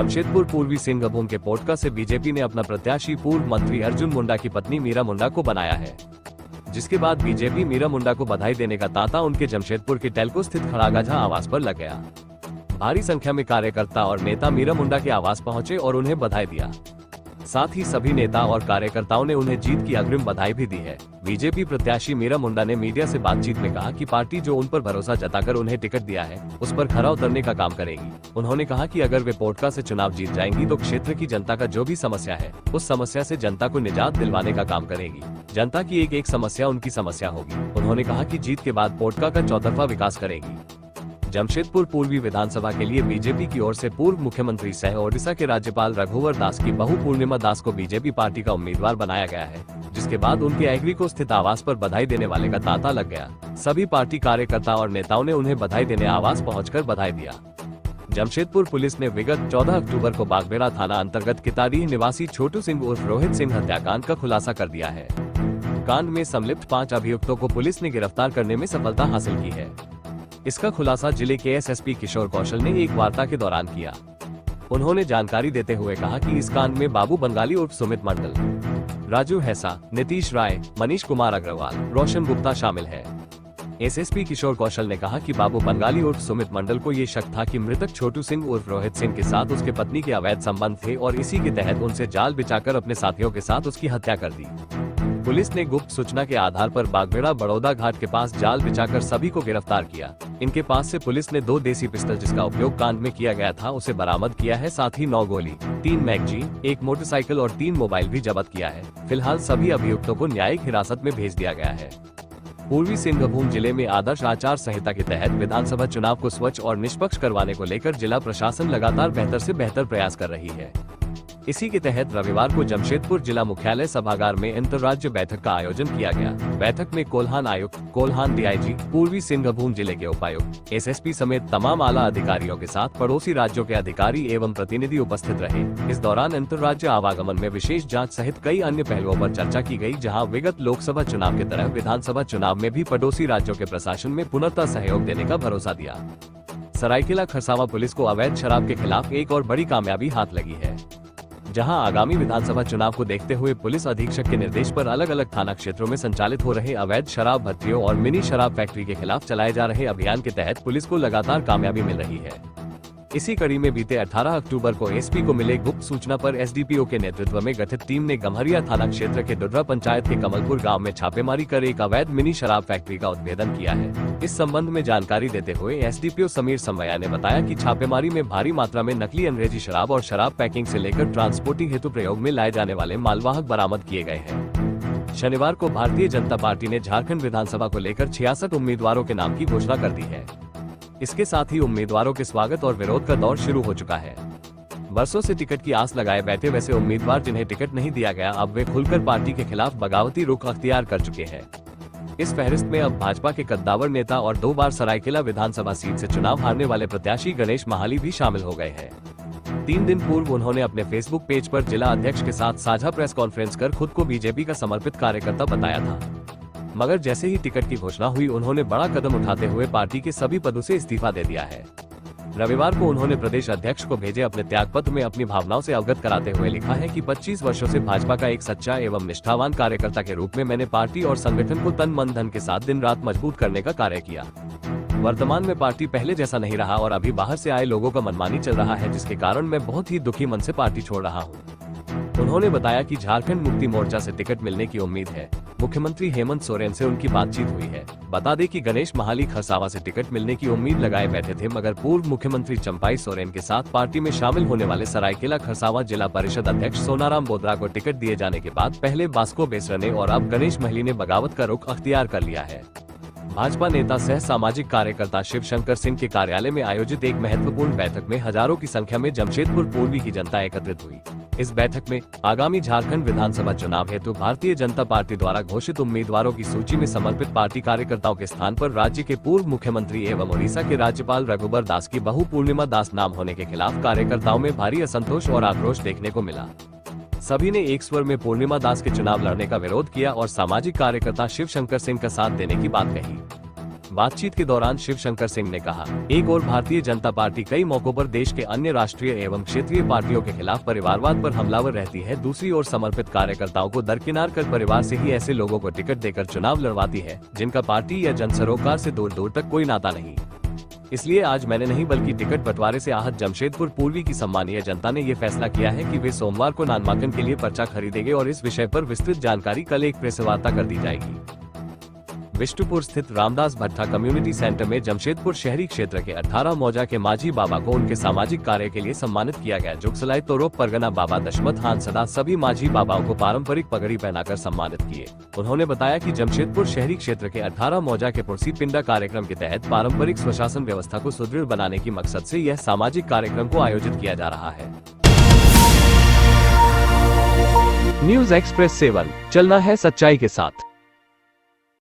जमशेदपुर पूर्वी सिंहभूम के पोटका से बीजेपी ने अपना प्रत्याशी पूर्व मंत्री अर्जुन मुंडा की पत्नी मीरा मुंडा को बनाया है, जिसके बाद बीजेपी मीरा मुंडा को बधाई देने का तांता उनके जमशेदपुर के टेल्को स्थित खड़ागाझा आवास पर लग गया। भारी संख्या में कार्यकर्ता और नेता मीरा मुंडा के आवास पहुंचे और उन्हें बधाई दिया। साथ ही सभी नेता और कार्यकर्ताओं ने उन्हें जीत की अग्रिम बधाई भी दी है। बीजेपी प्रत्याशी मीरा मुंडा ने मीडिया से बातचीत में कहा कि पार्टी जो उन पर भरोसा जताकर उन्हें टिकट दिया है, उस पर खरा उतरने का काम करेगी। उन्होंने कहा कि अगर वे पोटका से चुनाव जीत जाएंगी तो क्षेत्र की जनता का जो भी समस्या है, उस समस्या से जनता को निजात दिलवाने का काम करेगी। जनता की एक एक समस्या उनकी समस्या होगी। उन्होंने कहा कि जीत के बाद पोटका का चौतरफा विकास करेगी। जमशेदपुर पूर्वी विधानसभा के लिए बीजेपी की ओर से पूर्व मुख्यमंत्री सह ओडिशा के राज्यपाल रघुवर दास की बहू पूर्णिमा दास को बीजेपी पार्टी का उम्मीदवार बनाया गया है, जिसके बाद उनके एग्री को स्थित आवास पर बधाई देने वाले का तांता लग गया। सभी पार्टी कार्यकर्ता और नेताओं ने उन्हें बधाई देने आवास पहुंचकर बधाई दिया। जमशेदपुर पुलिस ने विगत 14 अक्टूबर को बागबेड़ा थाना अंतर्गत किताडीह निवासी छोटू सिंह उर्फ रोहित सिंह हत्याकांड का खुलासा कर दिया है। कांड में संलिप्त 5 अभियुक्तों को पुलिस ने गिरफ्तार करने में सफलता हासिल की है। इसका खुलासा जिले के एसएसपी किशोर कौशल ने एक वार्ता के दौरान किया। उन्होंने जानकारी देते हुए कहा कि इस कांड में बाबू बंगाली उर्फ सुमित मंडल, राजू हैसा, नीतीश राय, मनीष कुमार अग्रवाल, रोशन गुप्ता शामिल है। एसएसपी किशोर कौशल ने कहा कि बाबू बंगाली उर्फ सुमित मंडल को ये शक था कि मृतक छोटू सिंह उर्फ रोहित सिंह के साथ उसके पत्नी के अवैध संबंध थे और इसी के तहत उनसे जाल बिछाकर अपने साथियों के साथ उसकी हत्या कर दी। पुलिस ने गुप्त सूचना के आधार पर बागबेड़ा बड़ौदा घाट के पास जाल बिछाकर सभी को गिरफ्तार किया। इनके पास से पुलिस ने 2 देसी पिस्टल जिसका उपयोग कांड में किया गया था उसे बरामद किया है। साथ ही 9 गोली, 3 मैगजीन, 1 मोटरसाइकिल और 3 मोबाइल भी जब्त किया है। फिलहाल सभी अभियुक्तों को न्यायिक हिरासत में भेज दिया गया है। पूर्वी सिंहभूम जिले में आदर्श आचार संहिता के तहत विधानसभा चुनाव को स्वच्छ और निष्पक्ष करवाने को लेकर जिला प्रशासन लगातार बेहतर से बेहतर प्रयास कर रही है। इसी के तहत रविवार को जमशेदपुर जिला मुख्यालय सभागार में अंतर्राज्य बैठक का आयोजन किया गया। बैठक में कोल्हान आयुक्त, कोल्हान डीआईजी, पूर्वी सिंहभूम जिले के उपायुक्त, एसएसपी समेत तमाम आला अधिकारियों के साथ पड़ोसी राज्यों के अधिकारी एवं प्रतिनिधि उपस्थित रहे। इस दौरान अंतर्राज्य आवागमन में विशेष जांच सहित कई अन्य पहलुओं पर चर्चा की गई, जहां विगत लोकसभा चुनाव की तरह विधानसभा चुनाव में भी पड़ोसी राज्यों के प्रशासन में पुनर्ता सहयोग देने का भरोसा दिया। सरायकेला खरसावां पुलिस को अवैध शराब के खिलाफ एक और बड़ी कामयाबी हाथ लगी है, जहां आगामी विधानसभा चुनाव को देखते हुए पुलिस अधीक्षक के निर्देश पर अलग अलग थाना क्षेत्रों में संचालित हो रहे अवैध शराब भट्टियों और मिनी शराब फैक्ट्री के खिलाफ चलाए जा रहे अभियान के तहत पुलिस को लगातार कामयाबी मिल रही है। इसी कड़ी में बीते 18 अक्टूबर को एसपी को मिले गुप्त सूचना पर एसडीपीओ के नेतृत्व में गठित टीम ने गम्हरिया थाना क्षेत्र के दुर्रा पंचायत के कमलपुर गांव में छापेमारी कर एक अवैध मिनी शराब फैक्ट्री का उद्भेदन किया है। इस संबंध में जानकारी देते हुए एसडीपीओ समीर समवैया ने बताया कि छापेमारी में भारी मात्रा में नकली अंग्रेजी शराब और शराब पैकिंग से लेकर ट्रांसपोर्टिंग हेतु प्रयोग में लाए जाने वाले मालवाहक बरामद किए गए हैं। शनिवार को भारतीय जनता पार्टी ने झारखंड विधानसभा को लेकर 66 उम्मीदवारों के नाम की घोषणा कर दी है। इसके साथ ही उम्मीदवारों के स्वागत और विरोध का दौर शुरू हो चुका है। वर्षों से टिकट की आस लगाए बैठे वैसे उम्मीदवार जिन्हें टिकट नहीं दिया गया, अब वे खुलकर पार्टी के खिलाफ बगावती रुख अख्तियार कर चुके हैं। इस फहरिस्त में अब भाजपा के कद्दावर नेता और 2 बार सरायकेला विधानसभा सीट से चुनाव हारने वाले प्रत्याशी गणेश महाली भी शामिल हो गए हैं। 3 दिन पूर्व उन्होंने अपने फेसबुक पेज पर जिला अध्यक्ष के साथ साझा प्रेस कॉन्फ्रेंस कर खुद को बीजेपी का समर्पित कार्यकर्ता बताया था, मगर जैसे ही टिकट की घोषणा हुई उन्होंने बड़ा कदम उठाते हुए पार्टी के सभी पदों से इस्तीफा दे दिया है। रविवार को उन्होंने प्रदेश अध्यक्ष को भेजे अपने त्यागपत्र में अपनी भावनाओं से अवगत कराते हुए लिखा है कि 25 वर्षों से भाजपा का एक सच्चा एवं निष्ठावान कार्यकर्ता के रूप में मैंने पार्टी और संगठन को तन मन धन के साथ दिन रात मजबूत करने का कार्य किया। वर्तमान में पार्टी पहले जैसा नहीं रहा और अभी बाहर से आए लोगों का मनमानी चल रहा है, जिसके कारण मैं बहुत ही दुखी मन से पार्टी छोड़ रहा हूँ। उन्होंने बताया कि झारखंड मुक्ति मोर्चा से टिकट मिलने की उम्मीद है। मुख्यमंत्री हेमंत सोरेन से उनकी बातचीत हुई है। बता दें कि गणेश महाली खरसावां से टिकट मिलने की उम्मीद लगाए बैठे थे, मगर पूर्व मुख्यमंत्री चंपाई सोरेन के साथ पार्टी में शामिल होने वाले सरायकेला खरसावां जिला परिषद अध्यक्ष सोनाराम बोदरा को टिकट दिए जाने के बाद पहले बास्को बेसरा ने और अब गणेश महली ने बगावत का रुख अख्तियार कर लिया है। भाजपा नेता सह सामाजिक कार्यकर्ता शिव शंकर सिंह के कार्यालय में आयोजित एक महत्वपूर्ण बैठक में हजारों की संख्या में जमशेदपुर पूर्वी की जनता एकत्रित हुई। इस बैठक में आगामी झारखंड विधानसभा चुनाव हेतु भारतीय जनता पार्टी द्वारा घोषित उम्मीदवारों की सूची में समर्पित पार्टी कार्यकर्ताओं के स्थान पर राज्य के पूर्व मुख्यमंत्री एवं ओडिशा के राज्यपाल रघुवर दास की बहू पूर्णिमा दास नाम होने के खिलाफ कार्यकर्ताओं में भारी असंतोष और आक्रोश देखने को मिला। सभी ने एक स्वर में पूर्णिमा दास के चुनाव लड़ने का विरोध किया और सामाजिक कार्यकर्ता शिव शंकर सिंह का साथ देने की बात कही। बातचीत के दौरान शिवशंकर सिंह ने कहा, एक और भारतीय जनता पार्टी कई मौकों पर देश के अन्य राष्ट्रीय एवं क्षेत्रीय पार्टियों के खिलाफ परिवारवाद पर हमलावर रहती है, दूसरी ओर समर्पित कार्यकर्ताओं को दरकिनार कर परिवार से ही ऐसे लोगों को टिकट देकर चुनाव लड़वाती है जिनका पार्टी या जन सरोकार से दूर दूर तक कोई नाता नहीं। इसलिए आज मैंने नहीं बल्कि टिकट बंटवारे से आहत जमशेदपुर पूर्वी की सम्मानीय जनता ने ये फैसला किया है कि वे सोमवार को नामांकन के लिए पर्चा खरीदेंगे और इस विषय पर विस्तृत जानकारी कल एक प्रेस वार्ता कर दी जाएगी। विष्णुपुर स्थित रामदास भट्टा कम्युनिटी सेंटर में जमशेदपुर शहरी क्षेत्र के 18 मौजा के माझी बाबा को उनके सामाजिक कार्य के लिए सम्मानित किया गया। जुगसलाई तोरोप परगना बाबा दशमत हान सदा सभी माझी बाबाओं को पारंपरिक पगड़ी पहनाकर सम्मानित किए। उन्होंने बताया कि जमशेदपुर शहरी क्षेत्र के 18 मौजा के पुरसी पिंडा कार्यक्रम के तहत पारंपरिक स्वशासन व्यवस्था को सुदृढ़ बनाने की मकसद से यह सामाजिक कार्यक्रम को आयोजित किया जा रहा है। न्यूज़ एक्सप्रेस 7, चलना है सच्चाई के साथ।